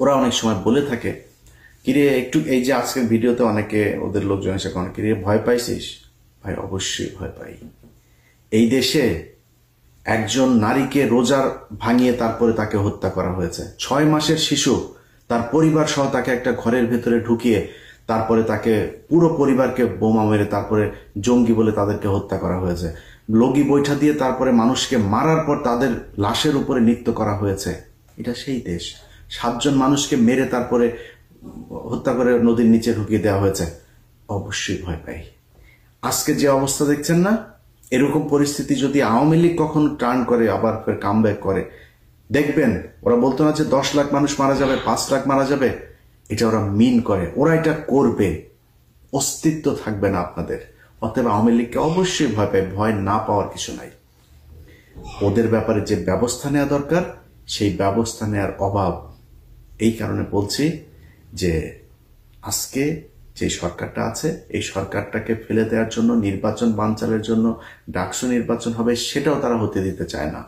ওরা অনেক সময় বলে থাকে, কিরে একটু এই যে আজকের ভিডিওতে অনেকে ওদের লোকজন এসে কোন কিরে ভয় পাইছিস? ভাই অবশ্যই ভয় পাই। এই দেশে একজন নারীকে রোজার ভাঙিয়ে তারপরে তাকে হত্যা করা হয়েছে। 6 মাসের শিশু তার পরিবার সহ তাকে একটা ঘরের ভেতরে ঢুকিয়ে তারপরে তাকে পুরো পরিবারকে বোমা মেরে তারপরে জঙ্গি বলে তাদেরকে হত্যা করা হয়েছে। লগি বৈঠা দিয়ে তারপরে মানুষকে মারার পর তাদের লাশের উপরে নৃত্য করা হয়েছে। এটা সেই দেশ। 7 জন মানুষকে মেরে তারপরে হত্যা করে নদীর নিচে ঢুকিয়ে দেওয়া হয়েছে। অবশ্যই ভয় পাই। আজকে যে অবস্থা দেখছেন না, এরকম পরিস্থিতি যদি আওয়ামী লীগ কখনো টার্ন করে আবার ফের কামব্যাক করে, দেখবেন ওরা বলতো না যে 10 লাখ মানুষ মারা যাবে, 5 লাখ মারা যাবে, এটা ওরা মিন করে, ওরা এটা করবে, অস্তিত্ব থাকবে না আপনাদের। অতএব আওয়ামী লীগকে অবশ্যই ভয় পায়, ভয় না পাওয়ার কিছু নাই। ওদের ব্যাপারে যে ব্যবস্থা নেওয়া দরকার সেই ব্যবস্থা নেওয়ার অভাব। এই কারণে বলছি যে আজকে যে সরকারটা আছে এই সরকারটাকে ফেলে দেওয়ার জন্য, নির্বাচন বানচালের জন্য ডাকসু নির্বাচন হবে সেটাও তারা হতে দিতে চায় না।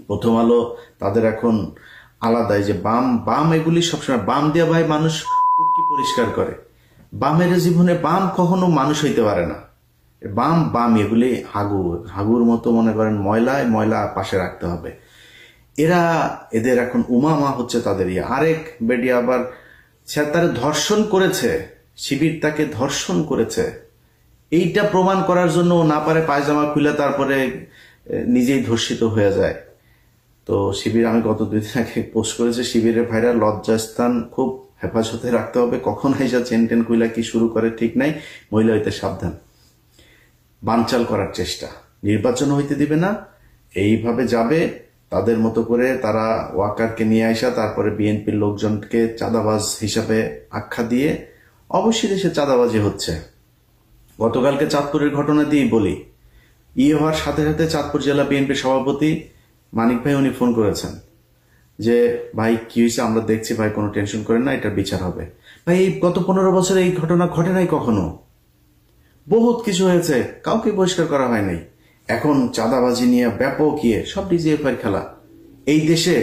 প্রথম আলো তাদের এখন আলাদাই যে বাম বাম এগুলি সবসময় বাম দিয়ে ভাই মানুষ কুটকি পরিষ্কার করে। বামের জীবনে বাম কখনো মানুষ হইতে পারে না। বাম বাম এগুলি হাগুর মতো মনে করেন, ময়লা পাশে রাখতে হবে। এদের এখন উমামা হচ্ছে তাদের আরেক বেডি আবার তারা ধর্ষণ করেছে, শিবির তাকে ধর্ষণ করেছে। এইটা প্রমাণ করার জন্য না পারে পায়জামা খুলে তারপরে নিজেই ধর্ষিত হয়ে যায়। তো শিবির, আমি গত 2 দিন আগে পোস্ট করেছে, শিবিরের ভাইরা লজ্জাস্থান খুব হেফাজতে রাখতে হবে। কখন হাইসা চেন খুইলা কি শুরু করে ঠিক নাই, মহিলা হইতে সাবধান। বানচাল করার চেষ্টা, নির্বাচন হইতে দিবে না, এইভাবে যাবে তাদের মতো করে। তারা ওয়াকারকে নিয়ে আসা তারপরে বিএনপির লোকজনকে চাঁদাবাজ হিসাবে আখ্যা দিয়ে, অবশ্যই দেশে চাঁদাবাজি হচ্ছে। গতকালকে চাঁদপুরের ঘটনা দিয়েই বলি, হওয়ার সাথে সাথে চাঁদপুর জেলা বিএনপির সভাপতি মানিক ভাই উনি ফোন করেছেন যে ভাই কি হয়েছে আমরা দেখছি, ভাই কোনো টেনশন করেন না, এটা বিচার হবে। ভাই এই গত 15 বছরে এই ঘটনা ঘটে নাই কখনো। বহুত কিছু হয়েছে, কাউকে বহিষ্কার করা হয় নাই। এখন চাঁদাবাজি নিয়ে ব্যাপক সব ডিজিএফআই খেলা। এই দেশে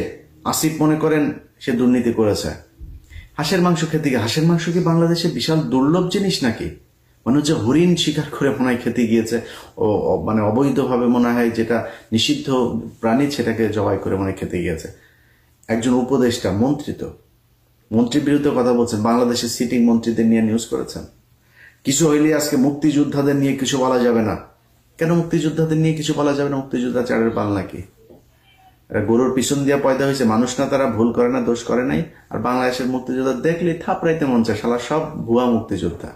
আসিফ মনে করেন সে দুর্নীতি করেছে, হাঁসের মাংস খেতে গিয়ে। হাঁসের মাংস কি বাংলাদেশে বিশাল দুর্লভ জিনিস নাকি? মনে হচ্ছে হরিণ শিকার করে মনে হয় খেতে গিয়েছে, ও মানে অবৈধভাবে মনে হয় যেটা নিষিদ্ধ প্রাণী সেটাকে জবাই করে মনে খেতে গিয়েছে। একজন উপদেষ্টা মন্ত্রীর বিরুদ্ধে কথা বলছেন, বাংলাদেশের সিটিং মন্ত্রীদের নিয়ে নিউজ করেছেন। কিছু হইলে আজকে মুক্তিযোদ্ধাদের নিয়ে কিছু বলা যাবে না। কেন মুক্তিযোদ্ধাদের নিয়ে কিছু বলা যাবে না? মুক্তিযোদ্ধা চারের পাল নাকি? গরুর পিছন দিয়া পয়দা হয়েছে মানুষ না, তারা ভুল করে না, দোষ করে নাই। আর বাংলাদেশের মুক্তিযোদ্ধা দেখলে থাপড়াইতে মন চায়, শালা সব ভুয়া মুক্তিযোদ্ধা,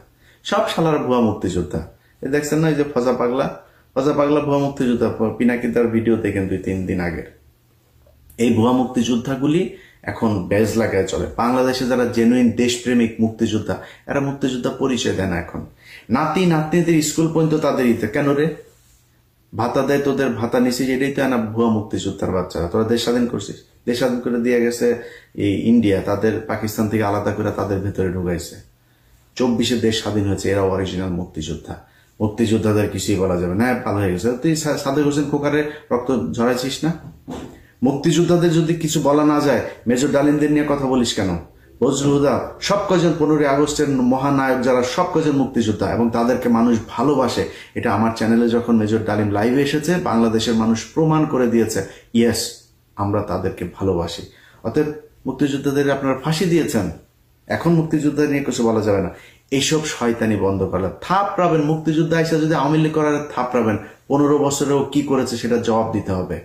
সব শালার ভুয়া মুক্তিযোদ্ধা। এই দেখছেন না, এই যে ফজা পাগলা ভুয়া মুক্তিযোদ্ধা, পিনাকিদার ভিডিও দেখেন 2-3 দিন আগের। এই ভুয়া মুক্তিযোদ্ধাগুলি এখন ব্যাজ লাগায় চলে। বাংলাদেশে যারা জেনুইন দেশপ্রেমিক মুক্তিযোদ্ধা, এরা মুক্তিযোদ্ধা পরিচয় দেয় না। এখন নাতনিদের স্কুল পর্যন্ত তাদের কেন রে ভাতা দেয়, তোদের ভাতা নিছিস, এটাই তো না ভুয়া মুক্তিযোদ্ধার বাচ্চারা। তোরা দেশ স্বাধীন করছিস, দেশ স্বাধীন করে দিয়ে গেছে এই ইন্ডিয়া, তাদের পাকিস্তান থেকে আলাদা করে তাদের ভেতরে ঢুকাইছে। 24-এ দেশ স্বাধীন হয়েছে, এরা অরিজিনাল মুক্তিযোদ্ধা। মুক্তিযোদ্ধাদের কিছুই বলা যাবে না, ভালো হয়ে গেছে। তুই সাদেক হোসেন খোকারে রক্ত ঝরাইছিস না? মুক্তিযোদ্ধাদের যদি কিছু বলা না যায়, মেজর ডালিমদের নিয়ে কথা বলিস কেন? বজরুল হুদা, সব কজন 15ই আগস্টের মহানায়ক যারা, সব কজন মুক্তিযোদ্ধা এবং তাদেরকে মানুষ ভালোবাসে। এটা আমার চ্যানেলে যখন মেজর ডালিম লাইভে এসেছে, বাংলাদেশের মানুষ প্রমাণ করে দিয়েছে, ইয়েস আমরা তাদেরকে ভালোবাসি। অতএব মুক্তিযোদ্ধাদের আপনারা ফাঁসি দিয়েছেন, এখন মুক্তিযোদ্ধা নিয়ে কিছু বলা যাবে না। এইসব শয়তানি বন্ধ করলে থাপড়াবেন। মুক্তিযোদ্ধা এসে যদি আওয়ামী লীগ করার থাপড়াবেন, 15 বছরেও কি করেছে সেটা জবাব দিতে হবে।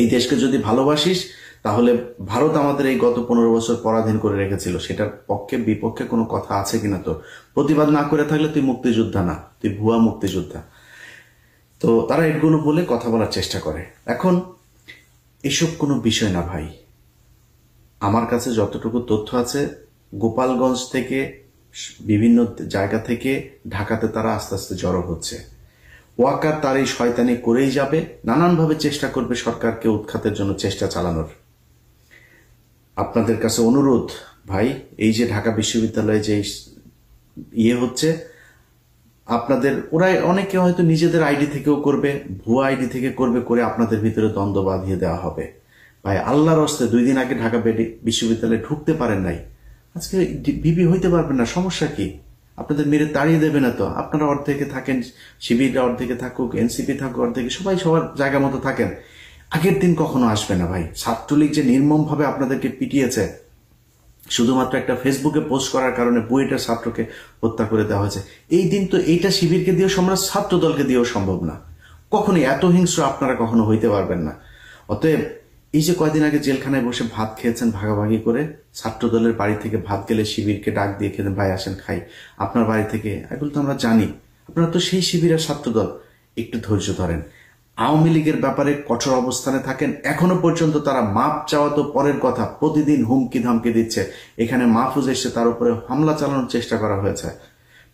এই দেশকে যদি ভালোবাসিস তাহলে ভারত আমাদের এই গত 15 বছর পরাধীন করে রেখেছিল, সেটার পক্ষে বিপক্ষে কোনো কথা আছে কিনা? তো প্রতিবাদ না করে থাকলে তুই মুক্তিযোদ্ধা না, তুই ভুয়া মুক্তিযোদ্ধা। তো তারা এগুলো বলে কথা বলার চেষ্টা করে। এখন এসব কোনো বিষয় না ভাই। আমার কাছে যতটুকু তথ্য আছে, গোপালগঞ্জ থেকে বিভিন্ন জায়গা থেকে ঢাকাতে তারা আস্তে আস্তে জড়ো হচ্ছে। ওয়াকার তার এই শয়তানি করেই যাবে, নানানভাবে চেষ্টা করবে সরকারকে উৎখাতের জন্য চেষ্টা চালানোর। আপনাদের কাছে অনুরোধ ভাই, এই যে ঢাকা বিশ্ববিদ্যালয়ে যে হচ্ছে, আপনাদের ওরা অনেকে হয়তো নিজেদের আইডি থেকেও করবে, ভুয়া আইডি থেকে করবে, করে আপনাদের ভিতরে দ্বন্দ্ব বাঁধিয়ে দেওয়া হবে। ভাই আল্লাহর হস্তে 2 দিন আগে ঢাকা বিশ্ববিদ্যালয়ে ঢুকতে পারেন নাই, আজকে ভিপি হইতে পারবেন না, সমস্যা কি? আপনাদের মেরে তাড়িয়ে দেবে না তো? আপনারা অর্ধেকে থাকেন, শিবিররা অর্ধেকে থাকুক, এনসিপি থাকুক অর্ধেকে, সবাই সবার জায়গা মতো থাকেন। আগের দিন কখনো আসবে না ভাই। ছাত্রলীগ যে নির্মম ভাবে আপনাদেরকে পিটিয়েছে, শুধুমাত্র একটা ফেসবুকে পোস্ট করার কারণে বুয়েটের ছাত্রকে হত্যা করে দেওয়া হয়েছে, এই দিন তো এইটা শিবিরকে দিয়েও সম্ভব, ছাত্র দলকে দিয়েও সম্ভব না। কখনোই এত হিংস্র আপনারা কখনো হইতে পারবেন না। অতএব এই যে কয়দিন আগে জেলখানায় বসে ভাত খেয়েছেন ভাগাভাগি করে, ছাত্র দলের বাড়ি থেকে ভাত গেলে শিবিরকে ডাক দিয়ে খেতেন, ভাই আসেন খাই আপনার বাড়ি থেকে, এগুলো তো আমরা জানি। আপনারা তো সেই শিবিরের ছাত্র দল, একটু ধৈর্য ধরেন। আওয়ামী লীগের ব্যাপারে কঠোর অবস্থানে থাকেন। এখনো পর্যন্ত তারা মাপ চাওয়া তো পরের কথা, প্রতিদিন হুমকি ধামকি দিচ্ছে। এখানে মাহফুজ এসে তার উপরে হামলা চালানোর চেষ্টা করা হয়েছে।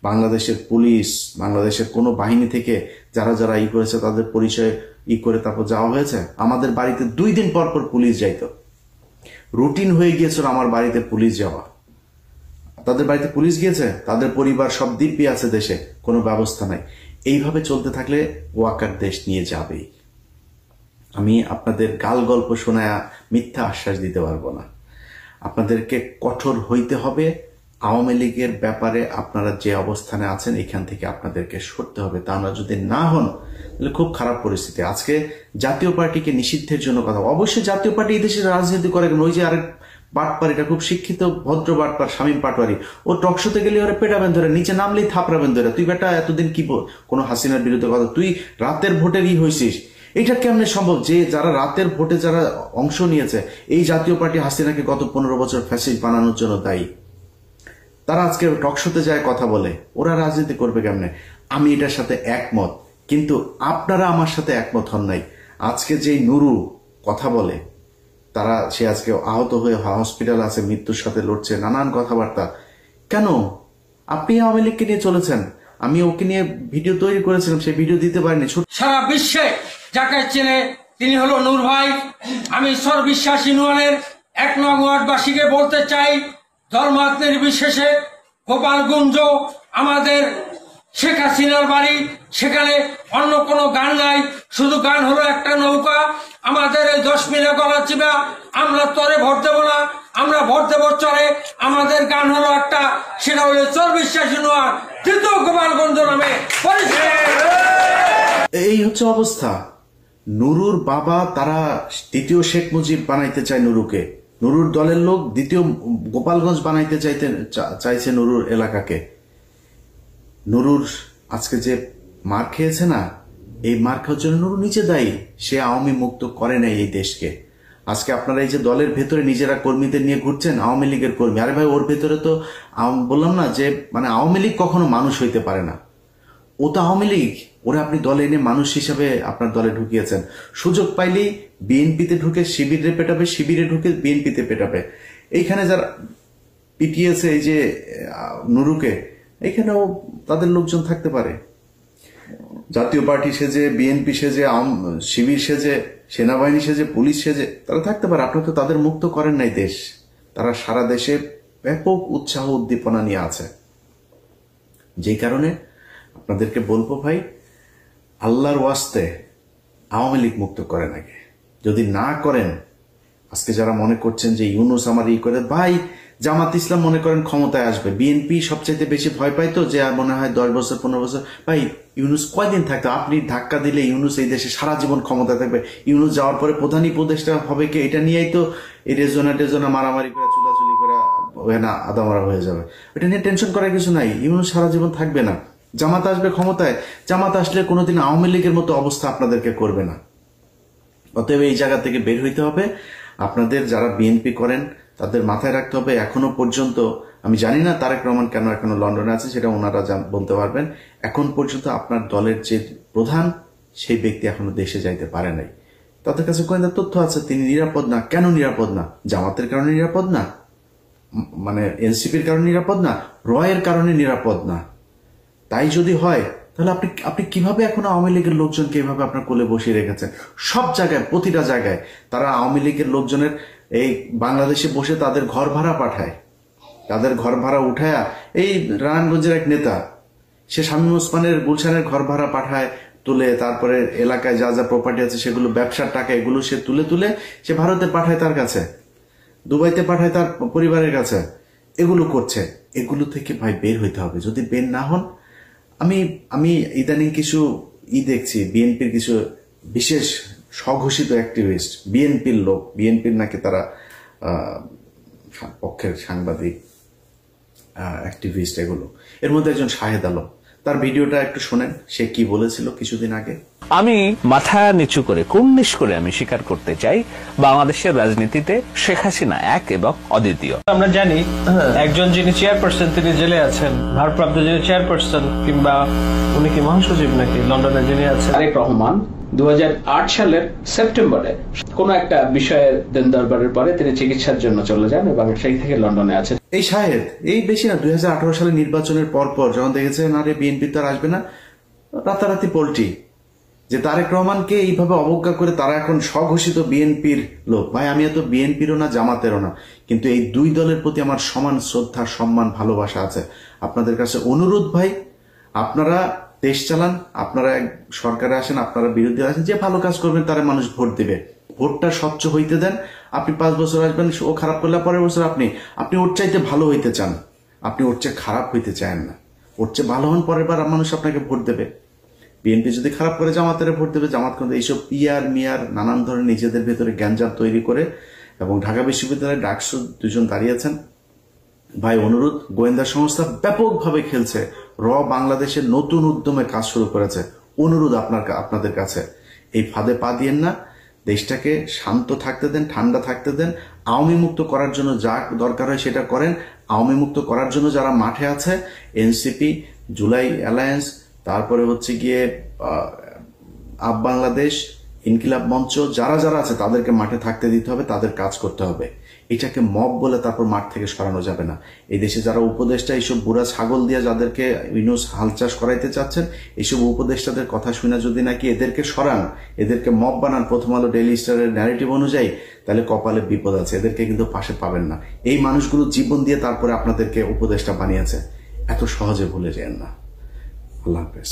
বাংলাদেশের পুলিশ, বাংলাদেশের কোনো বাহিনী থেকে যারা যারা করেছে তাদের পরিচয় করে তারপর যাওয়া হয়েছে। আমাদের বাড়িতে 2 দিন পর পর পুলিশ যাইতো, রুটিন হয়ে গিয়েছিল আমার বাড়িতে পুলিশ যাওয়া। তাদের বাড়িতে পুলিশ গিয়েছে, তাদের পরিবার সব দিব্যি আছে দেশে, কোনো ব্যবস্থা নাই। এইভাবে চলতে থাকলে ওয়াকার দেশ নিয়ে যাবেই। আমি আপনাদের গাল গল্প শোনায় মিথ্যা আশ্বাস দিতে পারবো না। আপনাদেরকে কঠোর হইতে হবে। আওয়ামী লীগের ব্যাপারে আপনারা যে অবস্থানে আছেন এখান থেকে আপনাদেরকে সরতে হবে। তা আমরা যদি না হন তাহলে খুব খারাপ পরিস্থিতি। আজকে জাতীয় পার্টিকে নিষিদ্ধের জন্য কথা, অবশ্যই জাতীয় পার্টি এই দেশের রাজনীতি করে। ওই যে আরেক বাটপার, এটা খুব শিক্ষিত ভদ্র বাটপার শামীম পাটোয়ারি, ও টকশোতে গেলে ওরা পেটাবেন ধরে, নিচে নামলেই থাপড়াবেন ধরে। তুই বেটা এতদিন কি কোনো হাসিনার বিরুদ্ধে কথা, তুই রাতের ভোটেরই হয়েছিস, এটা কেমনে সম্ভব? যে যারা রাতের ভোটে যারা অংশ নিয়েছে, এই জাতীয় পার্টি হাসিনাকে গত 15 বছর ফ্যাসিস্ট বানানোর জন্য দায়ী, তারা আজকে টকশোতে যায় কথা বলে। ওরা রাজনীতি করবে কেমনে? আমি এটার সাথে একমত, কিন্তু আপনারা আমার সাথে একমত হন নাই। আজকে যে নুরু কথা বলে, সে আজকে আহত হয়ে হসপিটাল আছে, মৃত্যুর সাথে লড়ছে, নানান কথাবার্তা। কেন? আপনি আওয়ামী লীগকে নিয়ে চলেছেন, আমি ওকে নিয়ে ভিডিও তৈরি করেছিলাম, সেই ভিডিও দিতে পারিনি। সারা বিশ্বে যাকে চেনে তিনি হলো নূর ভাই। আমি সর্ববিশ্বাস ইউনিয়নের 1 নং ওয়ার্ডবাসীকে বলতে চাই, ধর্মাত নির্বিশেষে গোপালগঞ্জ আমাদের শেখ হাসিনার বাড়ি, সেখানে অন্য কোনো গান নাই, শুধু গান হলো একটা নৌকা। আমাদের এই 10 মিনিট গলা চিবা, আমরা তরে ভোট দেবো না, আমরা ভোট দেবো চরে। আমাদের গান হলো একটা, সেটা হলো সর্ববিশ্বাস ইউনিয়ন তৃতীয় গোপালগঞ্জ নামে পরিচিত। এই হচ্ছে অবস্থা। নুরুর বাবা, তারা দ্বিতীয় শেখ মুজিব বানাইতে চায় নুরুকে। নুরুর দলের লোক দ্বিতীয় গোপালগঞ্জ বানাইতে চাইছে নুরুর এলাকাকে। নুরুর আজকে যে মার খেয়েছে না, এই মার খাওয়ার জন্য নুরু নিজে দায়ী। সে আওয়ামী মুক্ত করে নাই এই দেশকে। আজকে আপনারা এই যে দলের ভেতরে নিজেরা কর্মীদের নিয়ে ঘুরছেন, আওয়ামী লীগের কর্মী, আরে ভাই ওর ভেতরে তো বললাম না যে মানে আওয়ামী লীগ কখনো মানুষ হইতে পারে না। ও তো আওয়ামী লীগ, ওরা আপনি দলে এনে মানুষ হিসাবে আপনার দলে ঢুকিয়েছেন। সুযোগ পাইলেই বিএনপিতে ঢুকে শিবিরে পেটাবে, শিবিরে ঢুকে বিএনপিতে পেটাবে। এইখানে যারা পিটিয়েছে এই যে নুরুকে, এইখানেও তাদের লোকজন থাকতে পারে। জাতীয় পার্টি সেজে, বিএনপি সেজে, শিবির সেজে, সেনাবাহিনী সেজে, পুলিশ সেজে তারা থাকতে পারে। আপনারা তো তাদের মুক্ত করেন নাই দেশ। তারা সারা দেশে ব্যাপক উৎসাহ উদ্দীপনা নিয়ে আছে। যেই কারণে আপনাদেরকে বলবো ভাই, আল্লাহর ওয়াস্তে আওয়ামী লীগ মুক্ত করেন আগে। যদি না করেন, আজকে যারা মনে করছেন যে ইউনুস আমার করে, ভাই জামাত ইসলাম মনে করেন ক্ষমতায় আসবে, বিএনপি সবচাইতে বেশি ভয় পাই তো, যে মনে হয় 10 বছর 15 বছর, ভাই ইউনুস কয়দিন থাকতো? আপনি ধাক্কা দিলে ইউনুস এই দেশে সারা জীবন ক্ষমতায় থাকবে। ইউনুস যাওয়ার পরে প্রধান উপদেষ্টা হবে কে, এটা নিয়েই তো এই রেজনা মারামারি করে, চুলাচুলি করে না আদামরা হয়ে যাবে। এটা নিয়ে টেনশন করার কিছু নাই। ইউনুস সারা জীবন থাকবে না, জামাত আসবে ক্ষমতায়। জামাত আসলে কোনোদিন আওয়ামী লীগের মতো অবস্থা আপনাদেরকে করবে না। অতএব এই জায়গা থেকে বের হইতে হবে। আপনাদের যারা বিএনপি করেন তাদের মাথায় রাখতে হবে, এখনো পর্যন্ত আমি জানি না তারেক রহমান কেন এখনো লন্ডনে আছে, সেটা ওনারা বলতে পারবেন। এখন পর্যন্ত আপনার দলের যে প্রধান, সেই ব্যক্তি এখনো দেশে যাইতে পারে নাই। তাদের কাছে গোয়েন্দা তথ্য আছে তিনি নিরাপদ না। কেন নিরাপদ না? জামাতের কারণে নিরাপদ না, মানে এনসিপির কারণে নিরাপদ না, রয়ের কারণে নিরাপদ না। তাই যদি হয় তাহলে আপনি কিভাবে এখন আওয়ামী লীগের লোকজনকে এভাবে আপনার কোলে বসিয়ে রেখেছেন? সব জায়গায়, প্রতিটা জায়গায় তারা আওয়ামী লীগের লোকজনের এই বাংলাদেশে বসে তাদের ঘর ভাড়া পাঠায়, তাদের ঘর ভাড়া উঠায়া। এই নারায়ণগঞ্জের এক নেতা, সে শামীম ওসমানের গুলশানের ঘর ভাড়া পাঠায়, তুলে তারপরে এলাকায় যা যা প্রপার্টি আছে সেগুলো ব্যবসার টাকা এগুলো সে তুলে সে ভারতে পাঠায় তার কাছে, দুবাইতে পাঠায় তার পরিবারের কাছে, এগুলো করছে। এগুলো থেকে ভাই বের হইতে হবে। যদি বের না হন, আমি ইদানিং কিছু দেখছি বিএনপির কিছু বিশেষ স্বঘোষিত অ্যাক্টিভিস্ট, বিএনপির লোক, বিএনপির নাকি তারা পক্ষের সাংবাদিক অ্যাক্টিভিস্ট, এগুলো এর মধ্যে একজন শাহেদ আলম, তার ভিডিওটা একটু শোনেন, সে কি বলেছিল কিছুদিন আগে। আমি মাথা নিচু করে কুর্নিশ করে আমি স্বীকার করতে চাই, বাংলাদেশের রাজনীতিতে শেখ হাসিনা এক এবং অদ্বিতীয়। আমরা জানি একজন যিনি চেয়ারপারসন তিনি জেলে আছেন, ভারপ্রাপ্ত যিনি চেয়ারপারসন কিংবা উনি কি মহাসচিব নাকি লন্ডনে যিনি আছেন, তারেক রহমান 2008 সালের সেপ্টেম্বরে কোন একটা বিষয়ের দেন দরবারের পরে তিনি চিকিৎসার জন্য চলে যান এবং সেই থেকে লন্ডনে আছেন। এই শাহেদ এই বেশি না 2018 সালে নির্বাচনের পর যখন দেখেছে না রে বিএনপি তো আর আসবে না, রাতারাতি পল্টি যে তারেক রহমানকে এইভাবে অবজ্ঞা করে তারা এখন স্বঘোষিত বিএনপির লোক। ভাই আমি এত বিএনপিরও না জামাতেরও না, কিন্তু এই দুই দলের প্রতি আমার সমান শ্রদ্ধা, সম্মান, ভালোবাসা আছে। আপনাদের কাছে অনুরোধ ভাই, আপনারা দেশ চালান, আপনারা সরকারে আসেন, আপনারা বিরোধী আসেন, যে ভালো কাজ করবেন তারা মানুষ ভোট দিবে। ভোটটা স্বচ্ছ হইতে দেন। আপনি 5 বছর আসবেন, ও খারাপ করলে পরের বছর আপনি ওর চাইতে ভালো হইতে চান, আপনি ওর চেয়ে খারাপ হইতে চান না। ওর চেয়ে ভালো হন, পরের বার মানুষ আপনাকে ভোট দেবে। বিএনপি যদি খারাপ করে জামাতের ভোট দেবে। জামাত কিন্তু এইসব পিয়ার মিয়ার নানান ধরনের নিজেদের ভেতরে গ্যাঞ্জাম তৈরি করে, এবং ঢাকা বিশ্ববিদ্যালয়ের ডাকসু 2 জন দাঁড়িয়েছেন। ভাই অনুরোধ, গোয়েন্দা সংস্থা ব্যাপকভাবে খেলছে, বাংলাদেশের নতুন উদ্যমে কাজ শুরু করেছে। অনুরোধ আপনাদের কাছে, এই ফাঁদে পা দিয়েন না, দেশটাকে শান্ত থাকতে দেন, ঠান্ডা থাকতে দেন। আওয়ামী মুক্ত করার জন্য যা দরকার হয় সেটা করেন। আওয়ামী মুক্ত করার জন্য যারা মাঠে আছে, এনসিপি, জুলাই অ্যালায়েন্স, তারপরে হচ্ছে গিয়ে আপ বাংলাদেশ, ইনকিলাব মঞ্চ, যারা আছে তাদেরকে মাঠে থাকতে দিতে হবে, তাদের কাজ করতে হবে। এটাকে মব বলে তারপর মাঠ থেকে সরানো যাবে না। এই দেশে যারা উপদেষ্টা, এইসব বুড়া ছাগল দিয়ে যাদেরকে ইউনুস হাল চাষ করাইতে চাচ্ছেন, এইসব উপদেষ্টাদের কথা শুনে যদি নাকি এদেরকে সরান, এদেরকে মব বানান প্রথম আলো ডেইলি স্টারের ন্যারেটিভ অনুযায়ী, তাহলে কপালে বিপদ আছে। এদেরকে কিন্তু পাশে পাবেন না। এই মানুষগুলো জীবন দিয়ে তারপরে আপনাদেরকে উপদেষ্টা বানিয়েছে, এত সহজে ভুলে যেন না। আল্লাহ হাফেজ।